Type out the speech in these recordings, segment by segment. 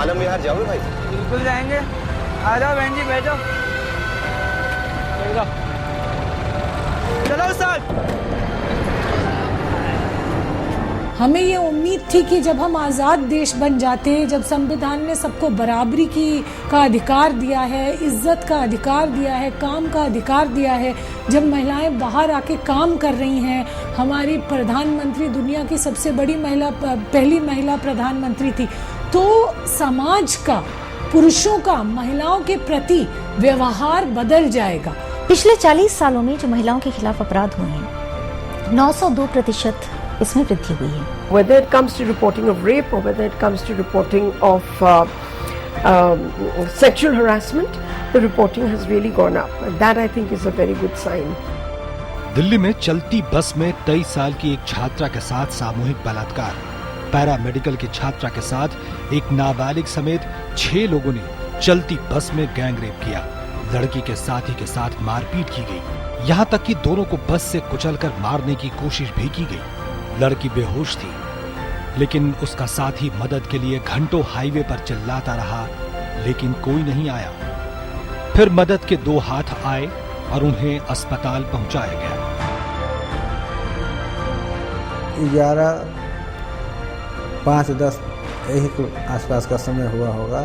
आलम विहार जाओगे भाई? बिल्कुल जाएंगे। आ जाओ बहन जी, बैठो। चलो सर। हमें ये उम्मीद थी कि जब हम आज़ाद देश बन जाते, जब संविधान ने सबको बराबरी का अधिकार दिया है, इज्जत का अधिकार दिया है, काम का अधिकार दिया है, जब महिलाएं बाहर आके काम कर रही हैं, हमारी प्रधानमंत्री दुनिया की सबसे बड़ी पहली महिला प्रधानमंत्री थी, तो समाज का, पुरुषों का महिलाओं के प्रति व्यवहार बदल जाएगा। पिछले 40 सालों में जो महिलाओं के खिलाफ अपराध हुए हैं, 902% इसमें वृद्धि हुई है। Whether it comes to reporting of rape or whether it comes to reporting of sexual harassment, the reporting has really gone up. That I think is a very good sign. Delhi में चलती बस में 23 साल की एक छात्रा के साथ सामूहिक बलात्कार, पैरामेडिकल की छात्रा के साथ एक नाबालिग समेत 6 लोगों ने चलती बस में गैंगरेप किया। लड़की के साथी के साथ मारपीट की गई, यहाँ तक कि दोनों को बस से कुचलकर मारने की कोशिश भी की गई। लड़की बेहोश थी, लेकिन उसका साथी मदद के लिए घंटों हाईवे पर चिल्लाता रहा, लेकिन कोई नहीं आया। फिर मदद के 2 हाथ आए और उन्हें अस्पताल पहुंचाया गया। 11:05-10 यही आसपास का समय हुआ होगा।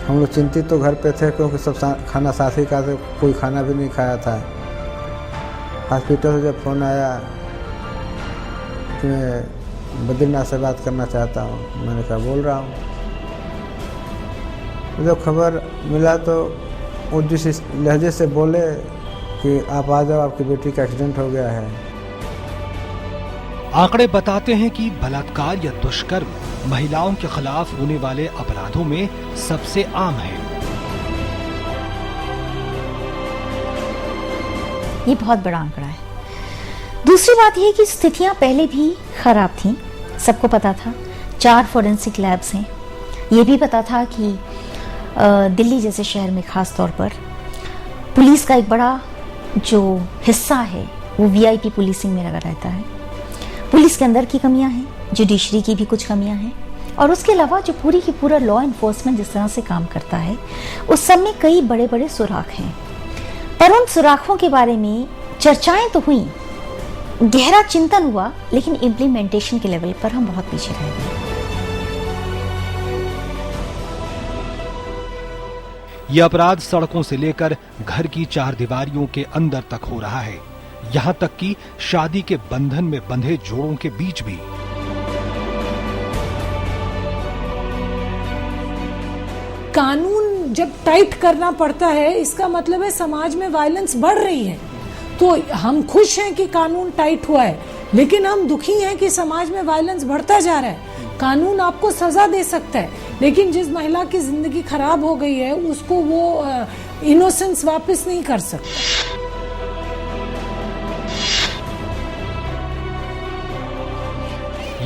हम लोग चिंतित तो घर पे थे, क्योंकि सब खाना साथ ही खाते, कोई खाना भी नहीं खाया था। हॉस्पिटल से जब फोन आया कि मैं बद्रीनाथ से बात करना चाहता हूँ, मैंने कहा बोल रहा हूँ। जब खबर मिला तो वो जिस लहजे से बोले कि आप आ जाओ, आपकी बेटी का एक्सीडेंट हो गया है। आंकड़े बताते हैं कि बलात्कार या दुष्कर्म महिलाओं के खिलाफ होने वाले अपराधों में सबसे आम है। ये बहुत बड़ा आंकड़ा है। दूसरी बात यह कि स्थितियां पहले भी खराब थीं, सबको पता था। 4 फॉरेंसिक लैब्स हैं। ये भी पता था कि दिल्ली जैसे शहर में खास तौर पर पुलिस का एक बड़ा जो हिस्सा है वो वीआईपी पुलिसिंग में लगा रहता है। पुलिस के अंदर की कमियां हैं, जुडिशरी की भी कुछ कमियां हैं, और उसके अलावा जो पूरी की पूरा लॉ एनफोर्समेंट जिस तरह से काम करता है, उस सब में कई बड़े बड़े सुराख हैं। पर उन सुराखों के बारे में चर्चाएं तो हुई, गहरा चिंतन हुआ, लेकिन इम्प्लीमेंटेशन के लेवल पर हम बहुत पीछे रह गए। यह अपराध सड़कों से लेकर घर की 4 दीवारियों के अंदर तक हो रहा है, यहाँ तक कि शादी के बंधन में बंधे जोड़ों के बीच भी। कानून जब टाइट करना पड़ता है, इसका मतलब है समाज में वायलेंस बढ़ रही है। तो हम खुश हैं कि कानून टाइट हुआ है, लेकिन हम दुखी हैं कि समाज में वायलेंस बढ़ता जा रहा है। कानून आपको सजा दे सकता है, लेकिन जिस महिला की जिंदगी खराब हो गई है उसको वो इनोसेंस वापस नहीं कर सकता।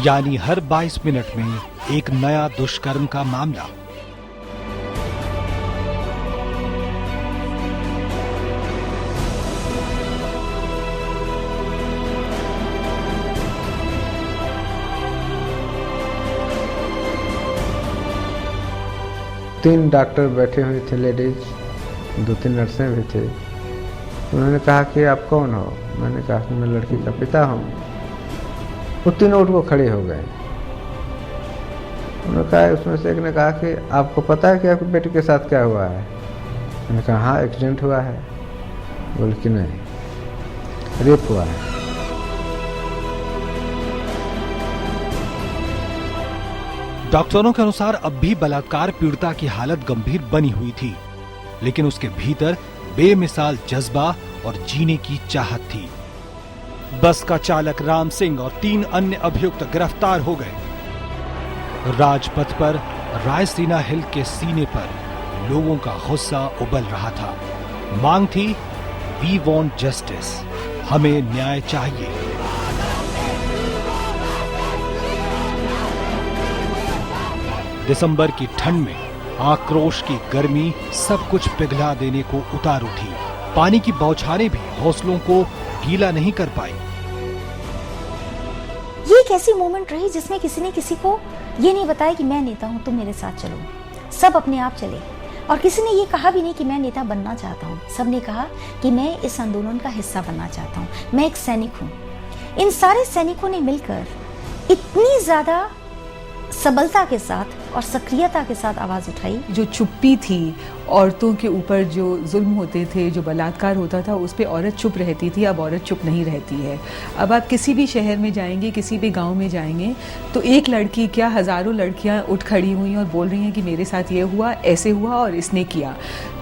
यानी हर 22 मिनट में एक नया दुष्कर्म का मामला। तीन डॉक्टर बैठे हुए थे, लेडीज, 2-3 नर्सें भी थे। उन्होंने कहा कि आप कौन हो? मैंने कहा कि मैं लड़की का पिता हूँ। वो तीनों उठ को खड़े हो गए। उन्होंने कहा, उसमें से एक ने कहा कि आपको पता है कि आपकी बेटी के साथ क्या हुआ है? मैंने कहा हाँ, एक्सीडेंट हुआ है। बोले कि नहीं, रेप हुआ है। डॉक्टरों के अनुसार अब भी बलात्कार पीड़िता की हालत गंभीर बनी हुई थी, लेकिन उसके भीतर बेमिसाल जज्बा और जीने की चाहत थी। बस का चालक राम सिंह और 3 अन्य अभियुक्त गिरफ्तार हो गए। राजपथ पर रायसीना हिल के सीने पर लोगों का गुस्सा उबल रहा था। मांग थी, वी वांट जस्टिस, हमें न्याय चाहिए। दिसंबर की ठंड में आक्रोश की गर्मी सब कुछ पिघला देने को उतार उठी। पानी की बौछारें भी हौसलों को गीला नहीं कर पाई। ये एक ऐसी मोमेंट रही जिसमें किसी ने किसी को ये नहीं बताया कि मैं नेता हूं, तुम मेरे साथ चलो। सब अपने आप चले और किसी ने ये कहा भी नहीं कि मैं नेता बनना चाहता हूँ। सब ने कहा कि मैं इस आंदोलन का हिस्सा बनना चाहता हूँ, मैं एक सैनिक हूँ। इन सारे सैनिकों ने मिलकर इतनी ज्यादा सबलता के साथ और सक्रियता के साथ आवाज उठाई। जो चुप्पी थी, औरतों के ऊपर जो जुल्म होते थे, जो बलात्कार होता था, उस पे औरत चुप रहती थी। अब औरत चुप नहीं रहती है। अब आप किसी भी शहर में जाएंगे, किसी भी गांव में जाएंगे, तो एक लड़की क्या हज़ारों लड़कियां उठ खड़ी हुई और बोल रही हैं कि मेरे साथ ये हुआ, ऐसे हुआ और इसने किया।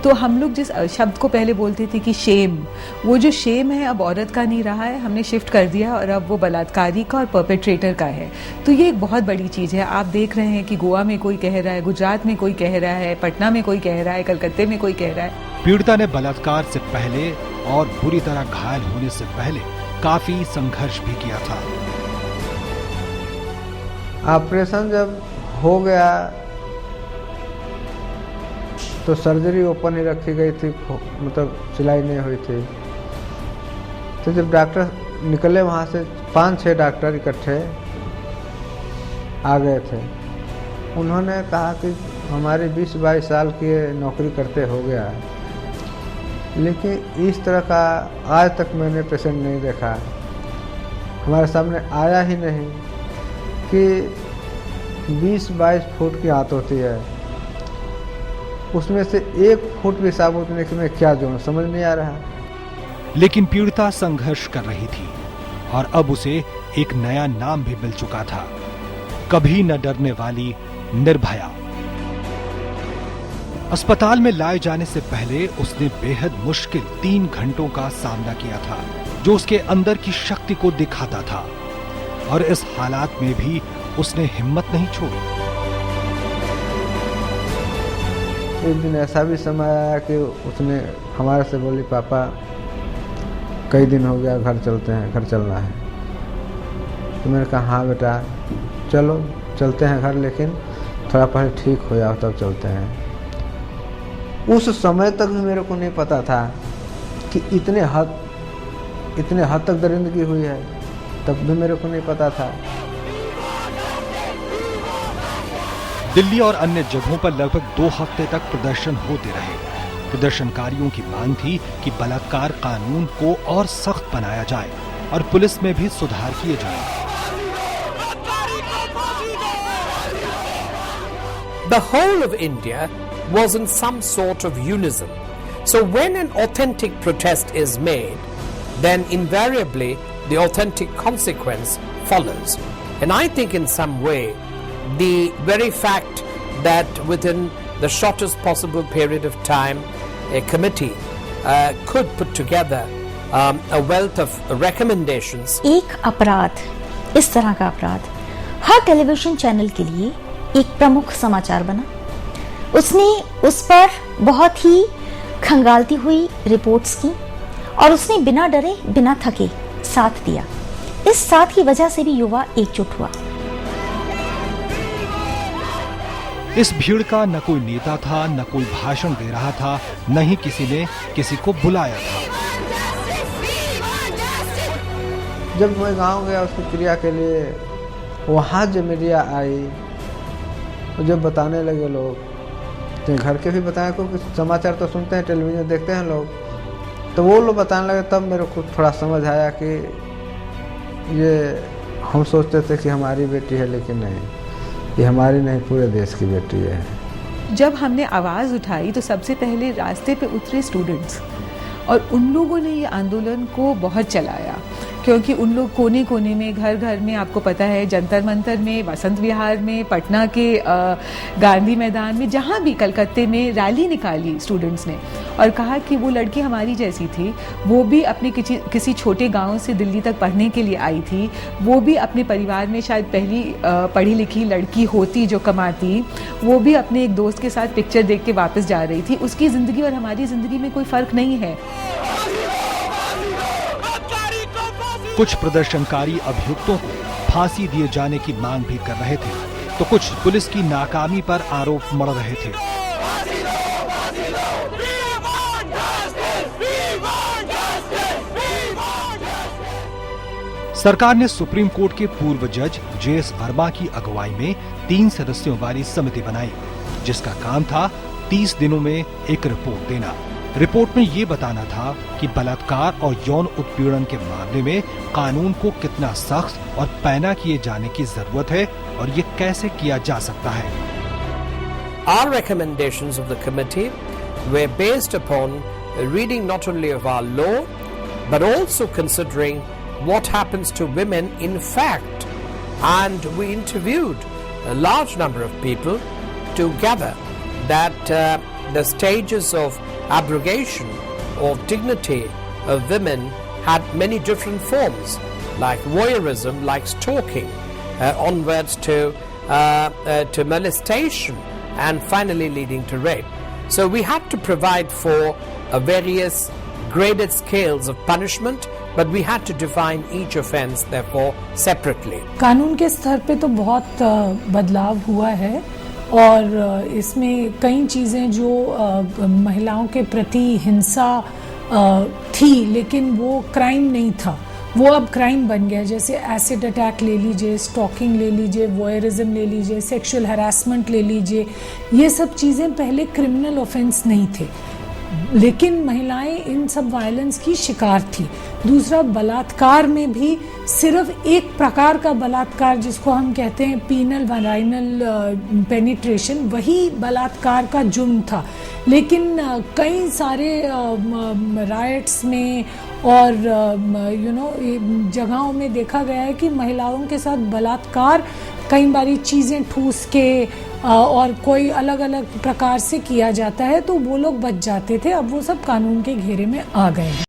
तो हम लोग जिस शब्द को पहले बोलते थे कि शेम, वो जो शेम है अब औरत का नहीं रहा है, हमने शिफ्ट कर दिया और अब वो बलात्कारी का और परपेट्रेटर का है। तो ये एक बहुत बड़ी चीज़ है। आप देख रहे हैं कि गोवा में कोई कह रहा है, गुजरात में कोई कह रहा है, पटना में कोई कह रहा है, कलकत्ते में कोई कह रहा है। पीड़िता ने बलात्कार से पहले और बुरी तरह घायल होने से पहले काफी संघर्ष भी किया था। ऑपरेशन जब हो गया तो सर्जरी ओपन ही रखी गई थी, मतलब सिलाई नहीं हुई थी। तो जब डॉक्टर निकले वहाँ से, 5-6 डॉक्टर इकट्ठे आ गए थे। उन्होंने कहा कि हमारी 20-22 साल की नौकरी करते हो गया, लेकिन इस तरह का आज तक मैंने पेशेंट नहीं देखा। हमारे सामने आया ही नहीं कि 20-22 फुट की आंत होती है, उसमें से 1 फुट भी साबुत नहीं कि मैं क्या जोड़ूं, समझ नहीं आ रहा। लेकिन पीड़िता संघर्ष कर रही थी और अब उसे एक नया नाम भी मिल चुका था, कभी न डरने वाली निर्भया। अस्पताल में लाए जाने से पहले उसने बेहद मुश्किल 3 घंटों का सामना किया था, जो उसके अंदर की शक्ति को दिखाता था। और इस हालात में भी उसने हिम्मत नहीं छोड़ी। एक दिन ऐसा भी समय आया कि उसने हमारे से बोली, पापा कई दिन हो गया, घर चलते हैं, घर चलना है। तो मैंने कहा हाँ बेटा चलो, चलते हैं घर, लेकिन थोड़ा पहले ठीक हो जाओ तब चलते हैं। उस समय तक भी मेरे को नहीं पता था कि इतने हद तक दरिंदगी हुई है, तब भी मेरे को नहीं पता था। दिल्ली और अन्य जगहों पर लगभग 2 हफ्ते तक प्रदर्शन होते रहे। प्रदर्शनकारियों की मांग थी कि बलात्कार कानून को और सख्त बनाया जाए और पुलिस में भी सुधार किए जाए। The whole of India was in some sort of unison. So when an authentic protest is made, then invariably the authentic consequence follows. And I think in some way, the very fact that within the shortest possible period of time, a committee could put together a wealth of recommendations. एक अपराध, इस तरह का अपराध हर television channel के लिए एक प्रमुख समाचार बना। उसने उस पर बहुत ही खंगालती हुई रिपोर्ट्स की और उसने बिना डरे बिना थके साथ दिया। इस साथ की वजह से भी युवा एकजुट हुआ। इस भीड़ का न कोई नेता था, न कोई भाषण दे रहा था, न ही किसी ने किसी को बुलाया था। जब मैं गांव गया उसकी क्रिया के लिए, वहाँ जब मीडिया आई तो जब बताने लगे लोग, तो घर के भी बताया, क्योंकि समाचार तो सुनते हैं, टेलीविजन देखते हैं लोग, तो वो लोग बताने लगे, तब मेरे को थोड़ा समझ आया कि ये हम सोचते थे कि हमारी बेटी है, लेकिन नहीं, ये हमारी नहीं पूरे देश की बेटी है। जब हमने आवाज़ उठाई तो सबसे पहले रास्ते पे उतरे स्टूडेंट्स और उन लोगों ने ये आंदोलन को बहुत चलाया, क्योंकि उन लोग कोने कोने में, घर घर में, आपको पता है जंतर मंतर में, वसंत विहार में, पटना के गांधी मैदान में, जहाँ भी, कलकत्ते में रैली निकाली स्टूडेंट्स ने और कहा कि वो लड़की हमारी जैसी थी, वो भी अपने किसी छोटे गांव से दिल्ली तक पढ़ने के लिए आई थी, वो भी अपने परिवार में शायद पहली पढ़ी लिखी लड़की होती जो कमाती, वो भी अपने एक दोस्त के साथ पिक्चर देख के वापस जा रही थी। उसकी ज़िंदगी और हमारी ज़िंदगी में कोई फ़र्क नहीं है। कुछ प्रदर्शनकारी अभियुक्तों को फांसी दिए जाने की मांग भी कर रहे थे, तो कुछ पुलिस की नाकामी पर आरोप मढ़ रहे थे। सरकार ने सुप्रीम कोर्ट के पूर्व जज JS वर्मा की अगुवाई में 3 सदस्यों वाली समिति बनाई, जिसका काम था 30 दिनों में एक रिपोर्ट देना। रिपोर्ट में ये बताना था कि बलात्कार और यौन उत्पीड़न के मामले में कानून को कितना सख्त और पैना किए जाने की जरूरत है और ये कैसे किया जा सकता है। Our recommendations of the committee were based upon a reading not only of our law but also considering what happens to women in fact, and we interviewed a large number of people to gather that the stages of abrogation of dignity of women had many different forms, like voyeurism, like stalking, onwards to molestation, and finally leading to rape. So we had to provide for various graded scales of punishment, but we had to define each offence therefore separately. कानून के स्तर पे तो बहुत बदलाव हुआ है और इसमें कई चीज़ें जो महिलाओं के प्रति हिंसा थी लेकिन वो क्राइम नहीं था, वो अब क्राइम बन गया। जैसे एसिड अटैक ले लीजिए, स्टॉकिंग ले लीजिए, वॉयरिज्म ले लीजिए, सेक्सुअल हरासमेंट ले लीजिए, ये सब चीज़ें पहले क्रिमिनल ऑफेंस नहीं थे, लेकिन महिलाएं इन सब वायलेंस की शिकार थी। दूसरा, बलात्कार में भी सिर्फ एक प्रकार का बलात्कार जिसको हम कहते हैं पीनल वाजाइनल पेनिट्रेशन, वही बलात्कार का जुर्म था। लेकिन कई सारे राइट्स में और जगहों में देखा गया है कि महिलाओं के साथ बलात्कार कई बारी चीज़ें ठूस के और कोई अलग अलग प्रकार से किया जाता है, तो वो लोग बच जाते थे। अब वो सब कानून के घेरे में आ गए हैं।